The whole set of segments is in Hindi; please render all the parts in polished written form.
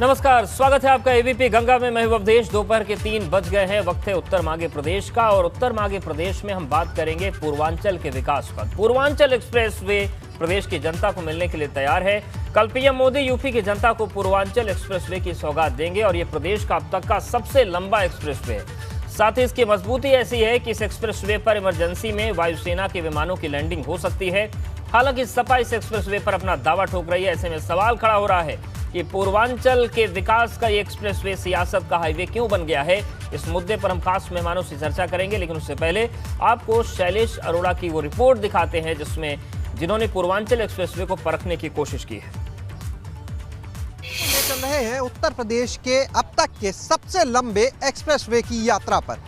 नमस्कार, स्वागत है आपका एबीपी गंगा में। मैं हूं अवधेश। दोपहर के 3 बज गए हैं। वक्त है उत्तर मांगे प्रदेश का, और उत्तर मांगे प्रदेश में हम बात करेंगे पूर्वांचल के विकास पर। पूर्वांचल एक्सप्रेस वे प्रदेश की जनता को मिलने के लिए तैयार है। कल पीएम मोदी यूपी की जनता को पूर्वांचल एक्सप्रेस वे की सौगात देंगे, और ये प्रदेश का अब तक का सबसे लंबा एक्सप्रेस वे है। साथ ही इसकी मजबूती ऐसी है कि इस एक्सप्रेस वे पर इमरजेंसी में वायुसेना के विमानों की लैंडिंग हो सकती है। हालांकि सपा इस एक्सप्रेस वे पर अपना दावा ठोक रही है। ऐसे में सवाल खड़ा हो रहा है कि पूर्वांचल के विकास का ये एक्सप्रेस वे सियासत का हाईवे क्यों बन गया है। इस मुद्दे पर हम खास मेहमानों से चर्चा करेंगे, लेकिन उससे पहले आपको शैलेश अरोड़ा की वो रिपोर्ट दिखाते हैं जिन्होंने पूर्वांचल एक्सप्रेस वे को परखने की कोशिश की है। चल रहे हैं उत्तर प्रदेश के अब तक के सबसे लंबे एक्सप्रेसवे की यात्रा पर।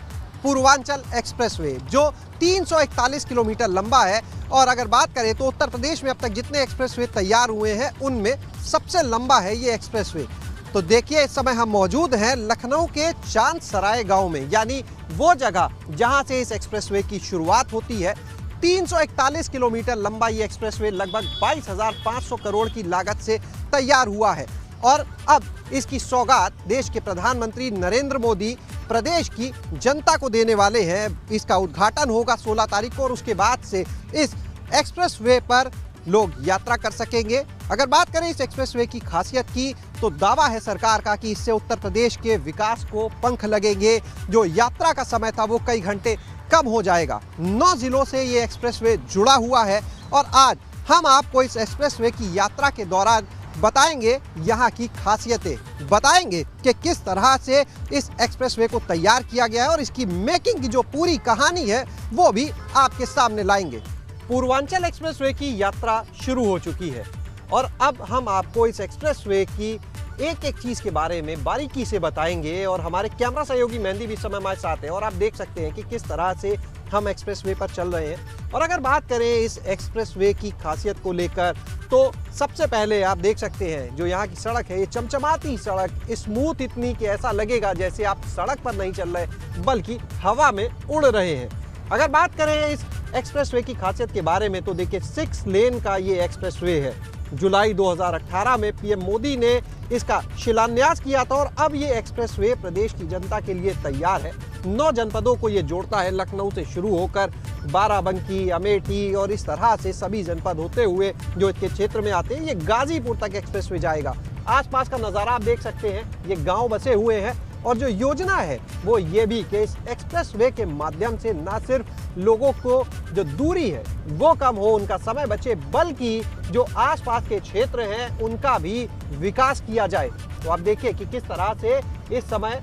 पूर्वांचल एक्सप्रेसवे जो 341 किलोमीटर लंबा है, और अगर बात करें तो उत्तर प्रदेश में अब तक जितने एक्सप्रेसवे तैयार हुए हैं उनमें सबसे लंबा है ये एक्सप्रेसवे। तो देखिए, इस समय हम मौजूद हैं लखनऊ के चांद सराय गांव में, यानी वो जगह जहां से इस एक्सप्रेसवे की शुरुआत होती है। 341 किलोमीटर लंबा ये एक्सप्रेसवे लगभग 22,500 करोड़ की लागत से तैयार हुआ है, और अब इसकी सौगात देश के प्रधानमंत्री नरेंद्र मोदी प्रदेश की जनता को देने वाले हैं। इसका उद्घाटन होगा 16 तारीख को, और उसके बाद से इस एक्सप्रेसवे पर लोग यात्रा कर सकेंगे। अगर बात करें इस एक्सप्रेसवे की खासियत की, तो दावा है सरकार का कि इससे उत्तर प्रदेश के विकास को पंख लगेंगे। जो यात्रा का समय था वो कई घंटे कम हो जाएगा। 9 जिलों से ये एक्सप्रेसवे जुड़ा हुआ है, और आज हम आपको इस एक्सप्रेसवे की यात्रा के दौरान बताएंगे यहाँ की खासियतें, बताएंगे कि किस तरह से इस एक्सप्रेसवे को तैयार किया गया है, और इसकी मेकिंग की जो पूरी कहानी है वो भी आपके सामने लाएंगे। पूर्वांचल एक्सप्रेसवे की यात्रा शुरू हो चुकी है, और अब हम आपको इस एक्सप्रेसवे की एक एक चीज़ के बारे में बारीकी से बताएंगे। और हमारे कैमरा सहयोगी मेहंदी भी इस समय हमारे साथ है, और आप देख सकते हैं कि किस तरह से हम एक्सप्रेसवे पर चल रहे हैं। और अगर बात करें इस एक्सप्रेसवे की खासियत को लेकर, तो सबसे पहले आप देख सकते हैं जो यहाँ की सड़क है, ये चमचमाती सड़क, स्मूथ इतनी कि ऐसा लगेगा जैसे आप सड़क पर नहीं चल रहे बल्कि हवा में उड़ रहे हैं। अगर बात करें इस एक्सप्रेसवे की खासियत के बारे में, तो देखिए 6 लेन का ये एक्सप्रेसवे है। जुलाई 2018 में पीएम मोदी ने इसका शिलान्यास किया था, और अब ये एक्सप्रेसवे प्रदेश की जनता के लिए तैयार है। 9 जनपदों को ये जोड़ता है, लखनऊ से शुरू होकर बाराबंकी, अमेठी और इस तरह से सभी जनपद होते हुए जो इसके क्षेत्र में आते हैं, ये गाजीपुर तक एक्सप्रेसवे जाएगा। आसपास का नज़ारा आप देख सकते हैं, ये गांव बसे हुए हैं, और जो योजना है वो ये भी कि इस एक्सप्रेसवे के माध्यम से न सिर्फ लोगों को जो दूरी है वो कम हो, उनका समय बचे, बल्कि जो आसपास के क्षेत्र हैं उनका भी विकास किया जाए। तो आप देखिए कि किस तरह से इस समय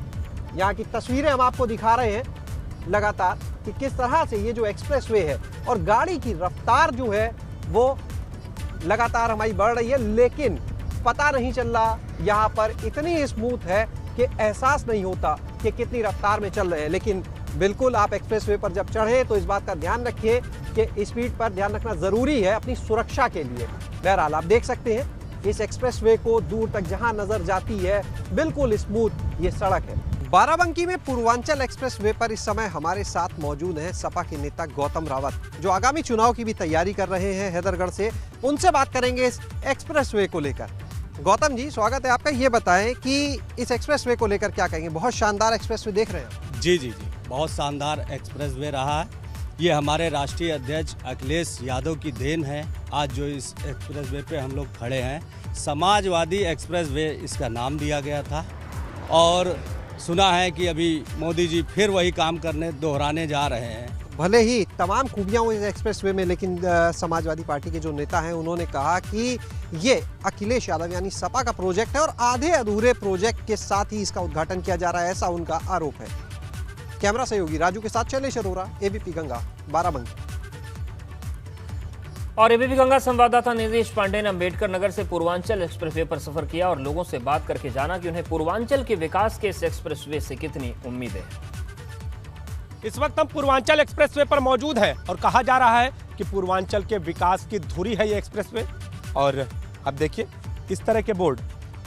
यहाँ की तस्वीरें हम आपको दिखा रहे हैं लगातार, कि किस तरह से ये जो एक्सप्रेसवे है और गाड़ी की रफ्तार जो है वो लगातार हमारी बढ़ रही है, लेकिन पता नहीं चल रहा यहाँ पर इतनी स्मूथ है कि एहसास नहीं होता कि कितनी रफ्तार में चल रहे हैं। लेकिन बिल्कुल आप एक्सप्रेसवे पर जब चढ़े तो इस बात का ध्यान रखिए कि स्पीड पर ध्यान रखना ज़रूरी है अपनी सुरक्षा के लिए। बहरहाल आप देख सकते हैं इस एक्सप्रेसवे को दूर तक जहां नज़र जाती है बिल्कुल स्मूथ ये सड़क है। बाराबंकी में पूर्वांचल एक्सप्रेसवे पर इस समय हमारे साथ मौजूद हैं सपा के नेता गौतम रावत, जो आगामी चुनाव की भी तैयारी कर रहे हैं हैदरगढ़ से। उनसे बात करेंगे इस एक्सप्रेसवे को लेकर। गौतम जी, स्वागत है आपका। ये बताएं कि इस एक्सप्रेसवे को लेकर क्या कहेंगे। बहुत शानदार एक्सप्रेसवे देख रहे हैं। जी, बहुत शानदार एक्सप्रेसवे रहा है। ये हमारे राष्ट्रीय अध्यक्ष अखिलेश यादव की देन है। आज जो इस एक्सप्रेसवे पे हम लोग खड़े हैं, समाजवादी एक्सप्रेसवे इसका नाम दिया गया था, और सुना है कि अभी मोदी जी फिर वही काम दोहराने जा रहे हैं। भले ही तमाम खूबियां हुई इस एक्सप्रेसवे में, लेकिन समाजवादी पार्टी के जो नेता हैं उन्होंने कहा कि ये अखिलेश यादव यानी सपा का प्रोजेक्ट है, और आधे अधूरे प्रोजेक्ट के साथ ही इसका उद्घाटन किया जा रहा है, ऐसा उनका आरोप है। कैमरा सहयोगी राजू के साथ शैलेश अरोड़ा, एबीपी गंगा, बाराबंकी। और एबीपी गंगा संवाददाता नीतीश पांडे ने अम्बेडकर नगर से पूर्वांचल एक्सप्रेसवे पर सफर किया, और लोगों से बात करके जाना कि उन्हें पूर्वांचल के विकास के इस एक्सप्रेसवे से कितनी उम्मीदें हैं। इस वक्त हम पूर्वांचल एक्सप्रेसवे पर मौजूद हैं, और कहा जा रहा है कि पूर्वांचल के विकास की धुरी है ये एक्सप्रेसवे। और अब देखिए इस तरह के बोर्ड,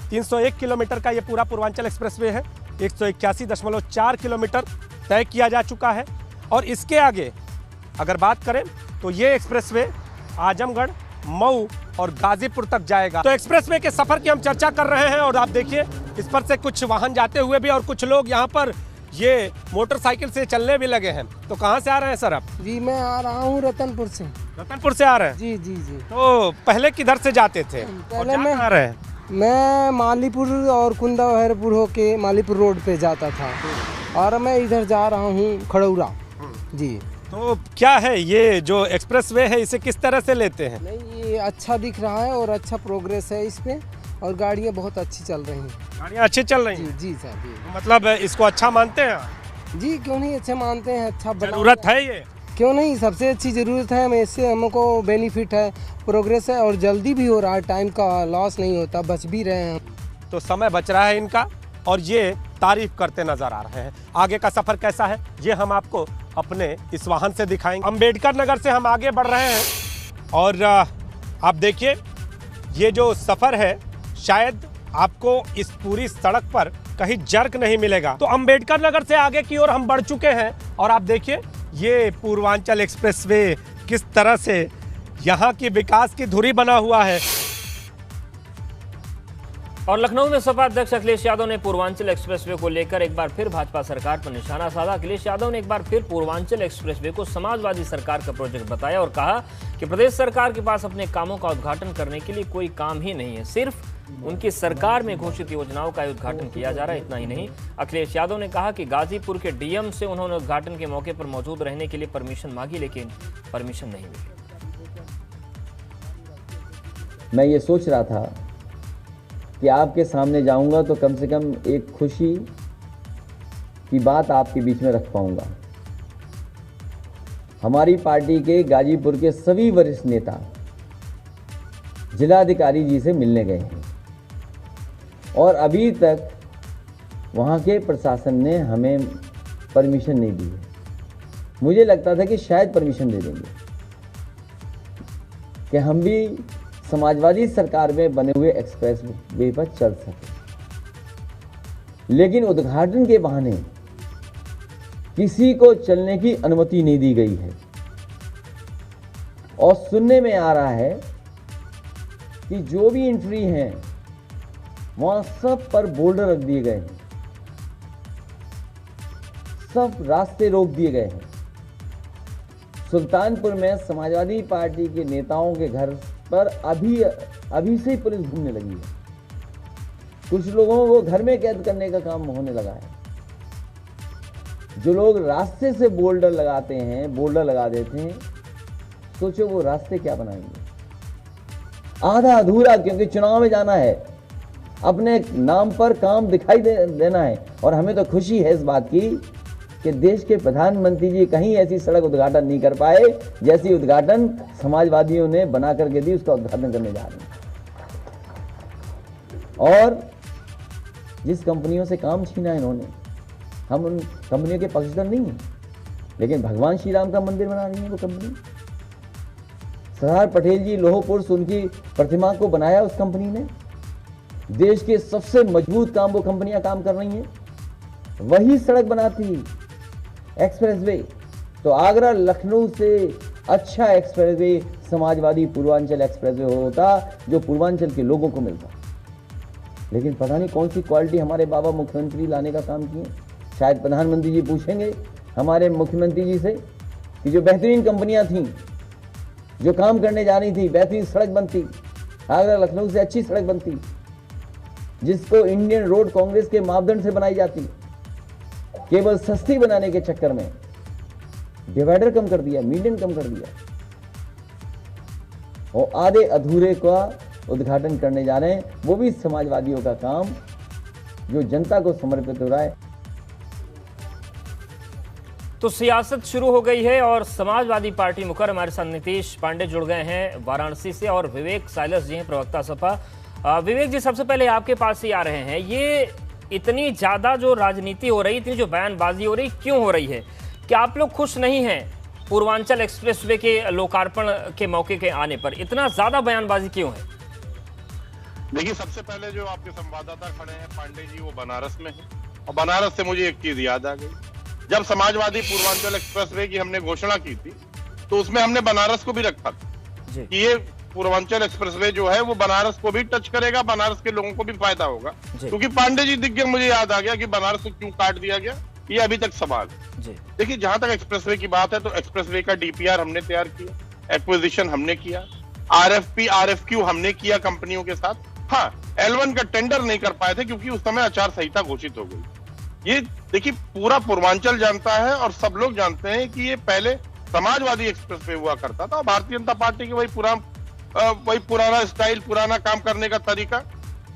301 किलोमीटर का ये पूरा पूर्वांचल एक्सप्रेसवे है। 181.4 किलोमीटर तय किया जा चुका है, और इसके आगे अगर बात करें तो ये एक्सप्रेसवे आजमगढ़, मऊ और गाजीपुर तक जाएगा। तो एक्सप्रेसवे के सफर की हम चर्चा कर रहे हैं, और आप देखिए इस पर से कुछ वाहन जाते हुए भी और कुछ लोग यहाँ पर ये मोटरसाइकिल से चलने भी लगे हैं। तो कहाँ से आ रहे हैं सर आप? जी मैं आ रहा हूँ रतनपुर से। रतनपुर से आ रहे हैं? जी जी जी। तो पहले किधर से जाते थे? पहले मैं आ रहे हैं? मैं मालीपुर और कुंदा भैरपुर होके मालीपुर रोड पे जाता था और मैं इधर जा रहा हूँ खड़ौरा। जी। तो क्या है ये जो एक्सप्रेसवे है, इसे किस तरह से लेते हैं? नहीं ये अच्छा दिख रहा है और अच्छा प्रोग्रेस है इस पे और गाड़ियाँ बहुत अच्छी चल रही हैं। गाड़ियाँ अच्छी चल रही हैं? जी सर जी। मतलब इसको अच्छा मानते हैं? जी क्यों नहीं, अच्छा मानते हैं, अच्छा जरूरत है ये? क्यों नहीं, सबसे अच्छी ज़रूरत है, हमें इससे हमको बेनिफिट है, प्रोग्रेस है और जल्दी भी हो रहा है, टाइम का लॉस नहीं होता, बच भी रहे हैं। तो समय बच रहा है इनका और ये तारीफ करते नजर आ रहे हैं। आगे का सफर कैसा है ये हम आपको अपने इस वाहन से दिखाएंगे। अंबेडकर नगर से हम आगे बढ़ रहे हैं और आप देखिए ये जो सफर है शायद आपको इस पूरी सड़क पर कहीं जर्क नहीं मिलेगा। तो अंबेडकर नगर से आगे की ओर हम बढ़ चुके हैं और आप देखिए ये पूर्वांचल एक्सप्रेसवे किस तरह से यहाँ की विकास की धुरी बना हुआ है। और लखनऊ में सपा अध्यक्ष अखिलेश यादव ने पूर्वांचल एक्सप्रेसवे को लेकर एक बार फिर भाजपा सरकार पर निशाना साधा। अखिलेश यादव ने एक बार फिर पूर्वांचल एक्सप्रेसवे को समाजवादी सरकार का प्रोजेक्ट बताया और कहा कि प्रदेश सरकार के पास अपने कामों का उद्घाटन करने के लिए कोई काम ही नहीं है, सिर्फ उनकी सरकार में घोषित योजनाओं का उद्घाटन किया जा रहा है। इतना ही नहीं, अखिलेश यादव ने कहा कि गाजीपुर के डीएम से उन्होंने उद्घाटन के मौके पर मौजूद रहने के लिए परमिशन मांगी, लेकिन परमिशन नहीं मिली। मैं ये सोच रहा था कि आपके सामने जाऊंगा तो कम से कम एक खुशी की बात आपके बीच में रख पाऊंगा। हमारी पार्टी के गाजीपुर के सभी वरिष्ठ नेता जिलाधिकारी जी से मिलने गए हैं और अभी तक वहाँ के प्रशासन ने हमें परमिशन नहीं दी है। मुझे लगता था कि शायद परमिशन दे देंगे कि हम भी समाजवादी सरकार में बने हुए एक्सप्रेस वे पर चल सके, लेकिन उद्घाटन के बहाने किसी को चलने की अनुमति नहीं दी गई है। और सुनने में आ रहा है कि जो भी एंट्री हैं वहां सब पर बोल्डर रख दिए गए हैं, सब रास्ते रोक दिए गए हैं। सुल्तानपुर में समाजवादी पार्टी के नेताओं के घर पर अभी से ही पुलिस घूमने लगी है। कुछ लोगों को घर में कैद करने का काम होने लगा है। जो लोग रास्ते से बोल्डर लगाते हैं, बोल्डर लगा देते हैं, सोचो वो रास्ते क्या बनाएंगे। आधा अधूरा, क्योंकि चुनाव में जाना है, अपने नाम पर काम दिखाई देना है। और हमें तो खुशी है इस बात की कि देश के प्रधानमंत्री जी कहीं ऐसी सड़क उद्घाटन नहीं कर पाए जैसी उद्घाटन समाजवादियों ने बना करके दी, उसका उद्घाटन करने जा रहे हैं। और जिस कंपनियों से काम छीना इन्होंने, हम उन कंपनियों के पक्षधर नहीं हैं, लेकिन भगवान श्री राम का मंदिर बना रही है वो कंपनी। सरदार पटेल जी लोह पुरुष, उनकी प्रतिमा को बनाया उस कंपनी ने। देश के सबसे मजबूत काम वो कंपनियां काम कर रही हैं। वही सड़क बनाती एक्सप्रेसवे, तो आगरा लखनऊ से अच्छा एक्सप्रेसवे समाजवादी पूर्वांचल एक्सप्रेसवे होता जो पूर्वांचल के लोगों को मिलता। लेकिन पता नहीं कौन सी क्वालिटी हमारे बाबा मुख्यमंत्री लाने का काम किए। शायद प्रधानमंत्री जी पूछेंगे हमारे मुख्यमंत्री जी से कि जो बेहतरीन कंपनियां थीं, जो काम करने जा रही थी, बेहतरीन सड़क बनती, आगरा लखनऊ से अच्छी सड़क बनती, जिसको इंडियन रोड कांग्रेस के मापदंड से बनाई जाती, केवल सस्ती बनाने के चक्कर में डिवाइडर कम कर दिया, मीडियन कम कर दिया और आधे अधूरे का उद्घाटन करने जा रहे हैं, वो भी समाजवादियों का काम जो जनता को समर्पित हो रहा है। तो सियासत शुरू हो गई है और समाजवादी पार्टी मुखर हमारे साथ नीतीश पांडे जुड़ गए हैं वाराणसी से और विवेक साइलस जी हैं प्रवक्ता सपा। विवेक जी, सबसे पहले आपके पास ही आ रहे हैं, ये इतनी ज्यादा जो राजनीति हो रही, इतनी जो बयानबाजी हो रही, क्यों हो रही है? क्या आप लोग खुश नहीं हैं पूर्वांचल एक्सप्रेसवे के लोकार्पण के मौके के आने पर? इतना ज्यादा बयानबाजी क्यों है? देखिए, सबसे पहले जो आपके संवाददाता खड़े हैं पांडे जी, वो बनारस में है और बनारस से मुझे एक चीज याद आ गई। जब समाजवादी पूर्वांचल एक्सप्रेसवे की हमने घोषणा की थी तो उसमें हमने बनारस को भी रखा था कि ये पूर्वांचल एक्सप्रेसवे जो है वो बनारस को भी टच करेगा, बनारस के लोगों को भी फायदा होगा। क्योंकि पांडे जी दिख गए, मुझे याद आ गया कि बनारस को क्यों काट दिया गया, ये अभी तक सवाल है। देखिए, जहां तक एक्सप्रेसवे की बात है तो एक्सप्रेसवे का डीपीआर हमने तैयार किया, एक्विजिशन हमने किया, आरएफपी आरएफक्यू हमने किया कंपनियों के साथ। हाँ, L1 का टेंडर नहीं कर पाए थे क्योंकि उस समय आचार संहिता घोषित हो गई। ये देखिए, पूरा पूर्वांचल जानता है और सब लोग जानते हैं कि ये पहले समाजवादी एक्सप्रेसवे हुआ करता था। भारतीय जनता पार्टी की वही पुराना स्टाइल, पुराना काम करने का तरीका,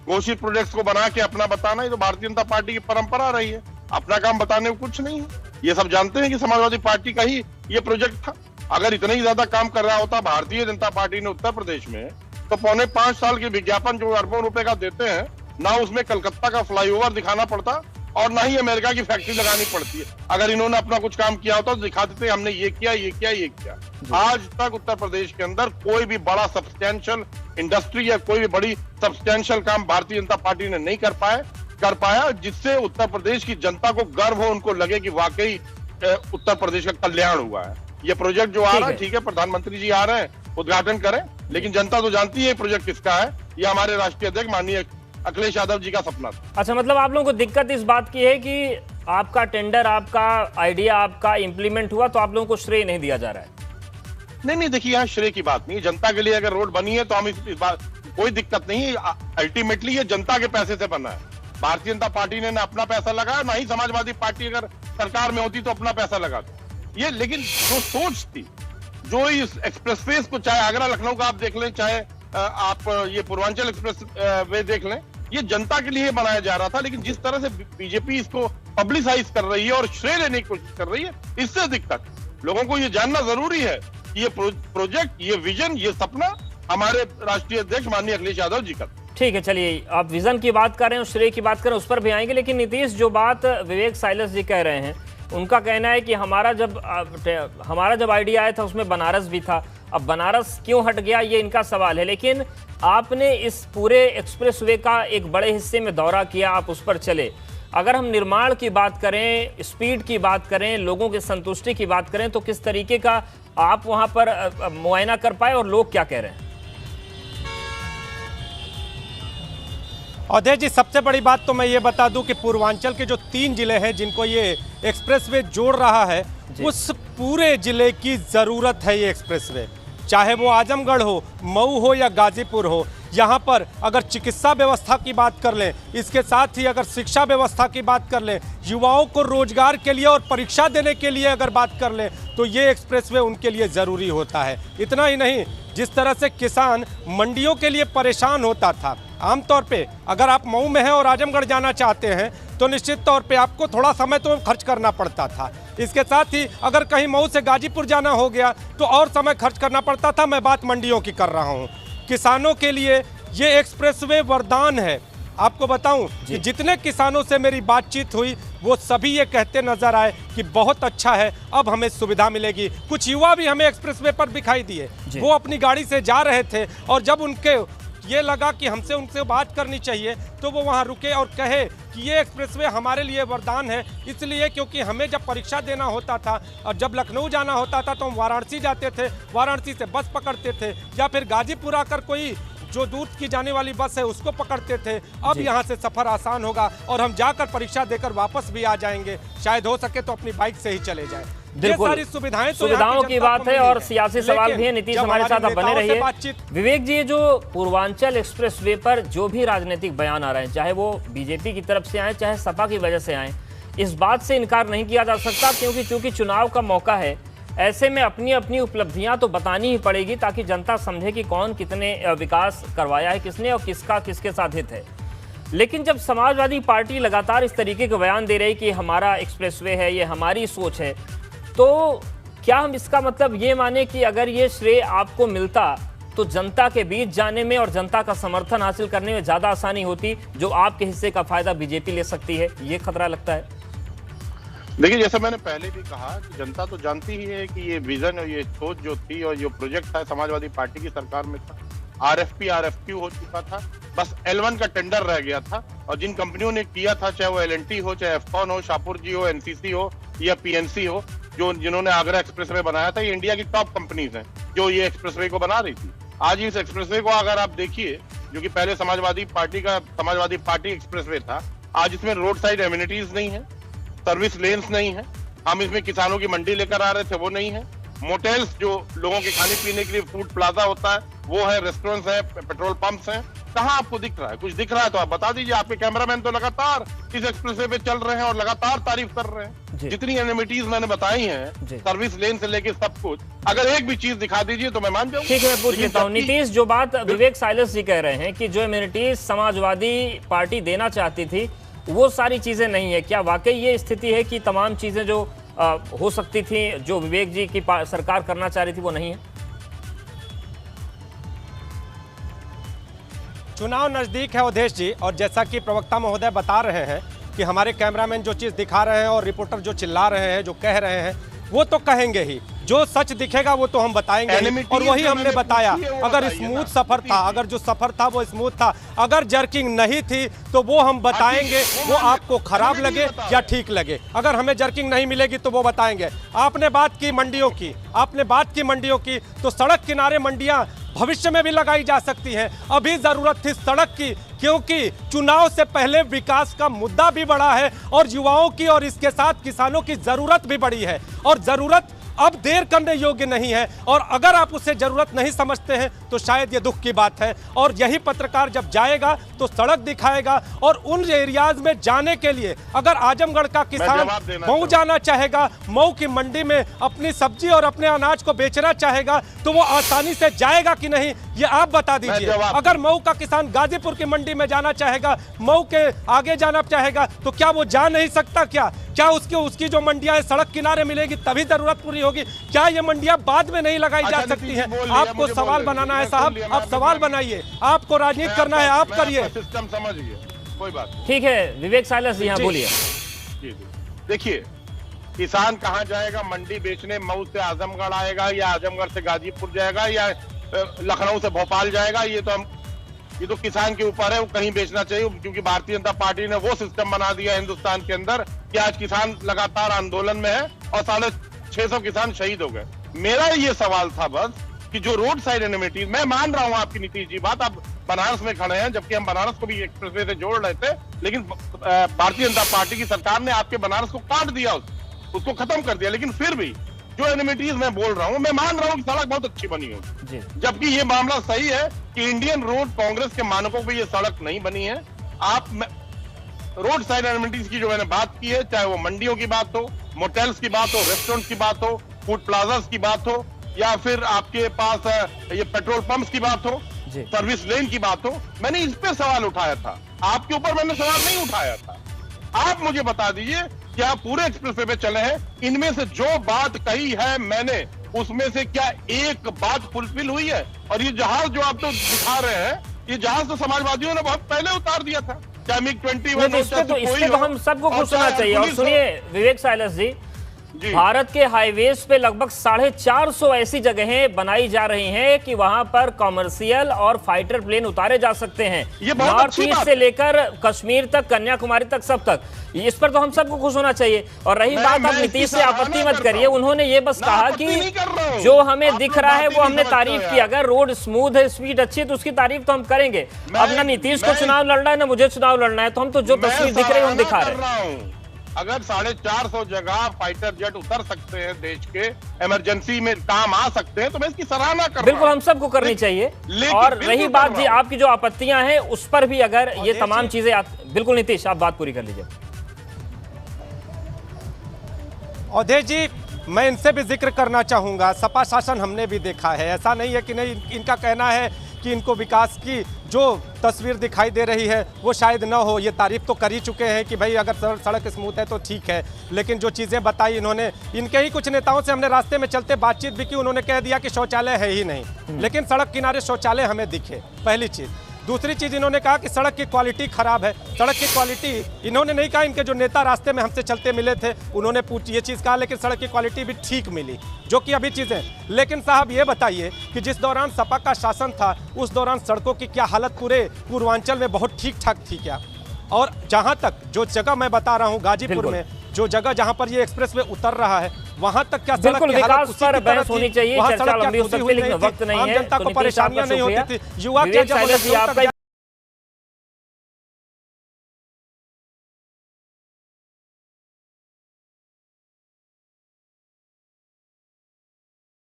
घोषित प्रोजेक्ट्स को बना के अपना बताना, ये तो भारतीय जनता पार्टी की परंपरा रही है। अपना काम बताने में कुछ नहीं है, ये सब जानते हैं कि समाजवादी पार्टी का ही ये प्रोजेक्ट था। अगर इतना ही ज्यादा काम कर रहा होता भारतीय जनता पार्टी ने उत्तर प्रदेश में, तो 4.5 साल के विज्ञापन जो अरबों रुपए का देते हैं ना, उसमें कलकत्ता का फ्लाईओवर दिखाना पड़ता और ना ही अमेरिका की फैक्ट्री लगानी पड़ती है। अगर इन्होंने अपना कुछ काम किया होता तो दिखा देते हमने ये किया, ये किया, ये किया। आज तक उत्तर प्रदेश के अंदर कोई भी बड़ा सब्सटैंशियल इंडस्ट्री या कोई भी बड़ी सब्सटैंशियल काम भारतीय जनता पार्टी ने नहीं कर पाया जिससे उत्तर प्रदेश की जनता को गर्व हो, उनको लगे कि वाकई उत्तर प्रदेश का कल्याण हुआ है। ये प्रोजेक्ट जो आ रहा है, ठीक है, प्रधानमंत्री जी आ रहे हैं, उद्घाटन करें, लेकिन जनता तो जानती है ये प्रोजेक्ट किसका है। ये हमारे राष्ट्रीय अध्यक्ष माननीय अखिलेश यादव जी का सपना था। अच्छा, मतलब आप लोगों को दिक्कत इस बात की है कि आपका टेंडर, आपका आइडिया, आपका इंप्लीमेंट हुआ तो आप लोगों को श्रेय नहीं दिया जा रहा है? नहीं, देखिए, यहाँ श्रेय की बात नहीं है। जनता के लिए अगर रोड बनी है तो हम इस बात कोई दिक्कत नहीं है। अल्टीमेटली ये जनता के पैसे से बना है। भारतीय जनता पार्टी ने ना अपना पैसा लगाया, ना ही समाजवादी पार्टी अगर सरकार में होती तो अपना पैसा लगाती। ये लेकिन जो सोच थी, जो इस एक्सप्रेसवे को, चाहे आगरा लखनऊ का आप देख लें, चाहे आप ये पूर्वांचल एक्सप्रेस वे देख लें, ये जनता के लिए बनाया जा रहा था। लेकिन जिस तरह से बीजेपी इसको पब्लिसाइज कर रही है और श्रेय लेने की कोशिश कर रही है, इससे दिक्कत। लोगों को ये जानना जरूरी है कि ये प्रोजेक्ट, ये विजन, ये सपना हमारे राष्ट्रीय अध्यक्ष माननीय अखिलेश यादव जी का। ठीक है, चलिए, आप विजन की बात कर रहे हैं, श्रेय की बात करें, उस पर भी आएंगे। लेकिन नीतीश, जो बात विवेक साइलस जी कह रहे हैं, उनका कहना है कि हमारा जब आइडिया आया था उसमें बनारस भी था, अब बनारस क्यों हट गया, ये इनका सवाल है। लेकिन आपने इस पूरे एक्सप्रेसवे का एक बड़े हिस्से में दौरा किया, आप उस पर चले। अगर हम निर्माण की बात करें, स्पीड की बात करें, लोगों की संतुष्टि की बात करें, तो किस तरीके का आप वहां पर मुआयना कर पाए और लोग क्या कह रहे हैं? अवधेश जी, सबसे बड़ी बात तो मैं ये बता दूं कि पूर्वांचल के जो 3 जिले हैं जिनको ये एक्सप्रेसवे जोड़ रहा है, उस पूरे जिले की ज़रूरत है ये एक्सप्रेसवे। चाहे वो आजमगढ़ हो, मऊ हो या गाजीपुर हो, यहाँ पर अगर चिकित्सा व्यवस्था की बात कर लें, इसके साथ ही अगर शिक्षा व्यवस्था की बात कर लें, युवाओं को रोजगार के लिए और परीक्षा देने के लिए अगर बात कर लें, तो ये एक्सप्रेसवे उनके लिए ज़रूरी होता है। इतना ही नहीं, जिस तरह से किसान मंडियों के लिए परेशान होता था, आमतौर पे अगर आप मऊ में हैं और आजमगढ़ जाना चाहते हैं तो निश्चित तौर पे आपको थोड़ा समय तो खर्च करना पड़ता था। इसके साथ ही अगर कहीं मऊ से गाजीपुर जाना हो गया तो और समय खर्च करना पड़ता था। मैं बात मंडियों की कर रहा हूँ। किसानों के लिए ये एक्सप्रेसवे वरदान है। आपको बताऊं कि जितने किसानों से मेरी बातचीत हुई, वो सभी ये कहते नजर आए कि बहुत अच्छा है, अब हमें सुविधा मिलेगी। कुछ युवा भी हमें एक्सप्रेसवे पर दिखाई दिए, वो अपनी गाड़ी से जा रहे थे और जब उनके ये लगा कि हमसे उनसे बात करनी चाहिए तो वो वहाँ रुके और कहे कि ये एक्सप्रेसवे हमारे लिए वरदान है। इसलिए क्योंकि हमें जब परीक्षा देना होता था और जब लखनऊ जाना होता था तो हम वाराणसी जाते थे, वाराणसी से बस पकड़ते थे या फिर गाजीपुर आकर कोई जो दूर की जाने वाली बस है उसको पकड़ते थे। अब यहाँ से सफ़र आसान होगा और हम जाकर परीक्षा देकर वापस भी आ जाएंगे। शायद हो सके तो अपनी बाइक से ही चले जाएं। बिल्कुल, सुविधाओं की बात है और सियासी सवाल भी है। नीतीश हमारे साथ आप बने रहिए। विवेक जी, जो पूर्वांचल एक्सप्रेसवे पर जो भी राजनीतिक बयान आ रहे हैं, चाहे वो बीजेपी की तरफ से आए, चाहे सपा की वजह से आए, इस बात से इनकार नहीं किया जा सकता क्योंकि चूंकि चुनाव का मौका है, ऐसे में अपनी अपनी उपलब्धियां तो बतानी ही पड़ेगी ताकि जनता समझे कि कौन कितने विकास करवाया है किसने और किसका किसके साथ हित है। लेकिन जब समाजवादी पार्टी लगातार इस तरीके के बयान दे रही कि हमारा एक्सप्रेसवे है, ये हमारी सोच है, तो क्या हम इसका मतलब ये माने कि अगर ये श्रेय आपको मिलता तो जनता के बीच जाने में और जनता का समर्थन हासिल करने में ज्यादा आसानी होती, जो आपके हिस्से का फायदा बीजेपी ले सकती है? ये खतरा लगता है। देखिए, जैसा मैंने पहले भी कहा कि जनता तो जानती ही है कि ये विजन और ये सोच जो थी और जो प्रोजेक्ट था समाजवादी पार्टी की सरकार में था, आरएफपी आरएफक्यू हो चुका था, बस L1 का टेंडर रह गया था। और जिन कंपनियों ने किया था, चाहे वो L&T हो, चाहे एफकॉन हो, शाहपुर जी हो, एनसीसी हो या पीएनसी हो, जिन्होंने आगरा एक्सप्रेसवे बनाया था, ये इंडिया की टॉप कंपनीज हैं जो ये एक्सप्रेसवे को बना रही थी। आज इस एक्सप्रेसवे को अगर आप देखिए, जो कि पहले समाजवादी पार्टी एक्सप्रेसवे था, आज इसमें रोड साइड एमिनिटीज नहीं है, सर्विस लेन्स नहीं है, हम इसमें किसानों की मंडी लेकर आ रहे थे वो नहीं है, मोटेल्स जो लोगों के खाने पीने के लिए फूड प्लाजा होता है वो है, रेस्टोरेंट्स है, पेट्रोल पंप्स हैं, कहाँ आपको दिख रहा है? कुछ दिख रहा है तो आप बता दीजिए। आपके कैमरामैन तो लगातार इस एक्सप्रेसवे पे चल रहे हैं और लगातार तारीफ कर रहे हैं। जितनी एनिमिटीज मैंने बताई हैं, सर्विस लेन से लेके सब कुछ, अगर एक भी चीज दिखा दीजिए तो मैं मान जाऊंगा। ठीक है, मैं पूछ लेता हूं नीतीश, जो बात विवेक साइलस जी कह रहे हैं कि जो एमिनिटीज समाजवादी पार्टी देना चाहती थी वो सारी चीजें नहीं है, क्या वाकई ये स्थिति है कि तमाम चीजें जो हो सकती थी, जो विवेक जी की सरकार करना चाह रही थी, वो नहीं है? चुनाव नजदीक है अवधेश जी, और जैसा कि प्रवक्ता महोदय बता रहे हैं कि हमारे कैमरामैन जो चीज दिखा रहे हैं और रिपोर्टर जो चिल्ला रहे हैं, जो कह रहे हैं, वो तो कहेंगे ही, जो सच दिखेगा वो तो हम बताएंगे ही। और वही हमने बताया। अगर स्मूथ सफर था, अगर जो सफर था वो स्मूथ था, अगर जर्किंग नहीं थी तो वो हम बताएंगे, वो आपको खराब लगे या ठीक लगे। अगर हमें जर्किंग नहीं मिलेगी तो वो बताएंगे। आपने बात की मंडियों की, तो सड़क किनारे मंडियां भविष्य में भी लगाई जा सकती हैं। अभी जरूरत थी सड़क की, क्योंकि चुनाव से पहले विकास का मुद्दा भी बड़ा है और युवाओं की और इसके साथ किसानों की जरूरत भी बड़ी है, और जरूरत अब देर करने योग्य नहीं है। और अगर आप उसे जरूरत नहीं समझते हैं तो शायद ये दुख की बात है। और यही पत्रकार जब जाएगा तो सड़क दिखाएगा, और उन एरियाज में जाने के लिए अगर आजमगढ़ का किसान मऊ जाना चाहेगा, मऊ की मंडी में अपनी सब्जी और अपने अनाज को बेचना चाहेगा, तो वो आसानी से जाएगा कि नहीं, ये आप बता दीजिए। अगर मऊ का किसान गाजीपुर की मंडी में जाना चाहेगा, मऊ के आगे जाना चाहेगा, तो क्या वो जा नहीं सकता? क्या उसकी जो मंडियां सड़क किनारे मिलेगी तभी जरूरत पूरी होगी? क्या ये मंडियां बाद में नहीं लगाई जा सकती हैं? आपको सवाल बनाना है साहब, आप सवाल बनाइए। आपको राजनीति करना है, आप करिए। सिस्टम समझिए, कोई बात नहीं। ठीक है, विवेक साइलस जी, बोलिए। देखिए, किसान कहाँ जाएगा मंडी बेचने? मऊ से आजमगढ़ आएगा, या आजमगढ़ से गाजीपुर जाएगा, या लखनऊ से भोपाल जाएगा? ये तो किसान के ऊपर है, वो कहीं बेचना चाहिए, क्योंकि भारतीय जनता पार्टी ने वो सिस्टम बना दिया हिंदुस्तान के अंदर कि आज किसान लगातार आंदोलन में है और 650 किसान शहीद हो गए। मेरा ये सवाल था बस कि जो रोड साइड एनिमिटीज, मैं मान रहा हूं आपकी नीतीश जी बात, आप बनारस में खड़े हैं, जबकि हम बनारस को भी एक्सप्रेसवे से जोड़ रहे थे, लेकिन भारतीय जनता पार्टी की सरकार ने आपके बनारस को काट दिया, उसको खत्म कर दिया। लेकिन फिर भी जो एनिमिटीज मैं बोल रहा हूं, मैं मान रहा हूं कि सड़क बहुत अच्छी बनी होगी, जबकि ये मामला सही है कि इंडियन रोड कांग्रेस के मानकों पे ये सड़क नहीं बनी है। आप रोड साइड एनिमिटीज की जो मैंने बात की है, चाहे वो मंडियों की बात हो, मोटेल्स की बात हो, रेस्टोरेंट्स की बात हो, फूड प्लाजास की बात हो, या फिर आपके पास ये पेट्रोल पंप्स की बात हो, सर्विस लेन की बात हो, मैंने इस पे सवाल उठाया था। आपके ऊपर मैंने सवाल नहीं उठाया था। आप मुझे बता दीजिए, क्या पूरे एक्सप्रेसवे पे चले हैं, इनमें से जो बात कही है मैंने, उसमें से क्या एक बात फुलफिल हुई है? और ये जहाज जो आप तो दिखा रहे हैं, ये जहाज तो समाजवादियों ने बहुत पहले उतार दिया था। क्या MiG-21 इस पे तो हम सबको खुश होना चाहिए। और सुनिए विवेक साइलस जी, भारत के हाईवेज पे लगभग 450 ऐसी जगहें बनाई जा रही हैं कि वहां पर कॉमर्शियल और फाइटर प्लेन उतारे जा सकते हैं, नॉर्थ ईस्ट से लेकर कश्मीर तक, कन्याकुमारी तक, सब तक। इस पर तो हम सबको खुश होना चाहिए। और रही बात, आप नीतीश से आपत्ति मत करिए, उन्होंने ये बस कहा कि जो हमें दिख रहा है वो हमने तारीफ की। अगर रोड स्मूथ है, स्पीड अच्छी है, तो उसकी तारीफ तो हम करेंगे। अब ना नीतीश को चुनाव लड़ना है, ना मुझे चुनाव लड़ना है, तो हम तो जो तस्वीर दिख रही है हम दिखा रहे हैं। अगर 450 जगह फाइटर जेट उतर सकते हैं, देश के इमरजेंसी में काम आ सकते हैं, तो मैं इसकी सराहना कर रहा हूं। बिल्कुल, हम सबको करनी चाहिए। और रही बात जी आपकी जो आपत्तियां हैं, उस पर भी अगर ये तमाम चीजें बिल्कुल नीतीश आप बात पूरी कर लीजिए। अवधेश जी, मैं इनसे भी जिक्र करना चाहूँगा, सपा शासन हमने भी देखा है। ऐसा नहीं है कि नहीं, इनका कहना है कि इनको विकास की जो तस्वीर दिखाई दे रही है वो शायद न हो। ये तारीफ तो कर ही चुके हैं कि भाई अगर सड़क स्मूथ है तो ठीक है, लेकिन जो चीज़ें बताई इन्होंने, इनके ही कुछ नेताओं से हमने रास्ते में चलते बातचीत भी की, उन्होंने कह दिया कि शौचालय है ही नहीं, लेकिन सड़क किनारे शौचालय हमें दिखे, पहली चीज़। दूसरी चीज़ इन्होंने कहा कि सड़क की क्वालिटी खराब है। सड़क की क्वालिटी इन्होंने नहीं कहा, इनके जो नेता रास्ते में हमसे चलते मिले थे उन्होंने ये चीज़ कहा, लेकिन सड़क की क्वालिटी भी ठीक मिली, जो कि अभी चीज़ें। लेकिन साहब ये बताइए कि जिस दौरान सपा का शासन था उस दौरान सड़कों की क्या हालत पूरे पूर्वांचल में बहुत ठीक ठाक थी क्या? और जहाँ तक जो जगह मैं बता रहा हूँ गाजीपुर में, जो जगह जहां पर ये एक्सप्रेसवे उतर रहा है वहां तक क्या सड़क बिल्कुल की हालत विकास उसी पर की तरह बहस थी? होनी चाहिए, वहाँ चर्चा सड़क क्या लंबी हो टूटी सकती हुई है, लेकिन नहीं थी? वक्त नहीं आम है। जनता तो को नीतीश साहब का परेशानियां नहीं शुक्रिया। होती थी। युवा क्या विवेक जब साइलस जी, इलेक्शन तक आपका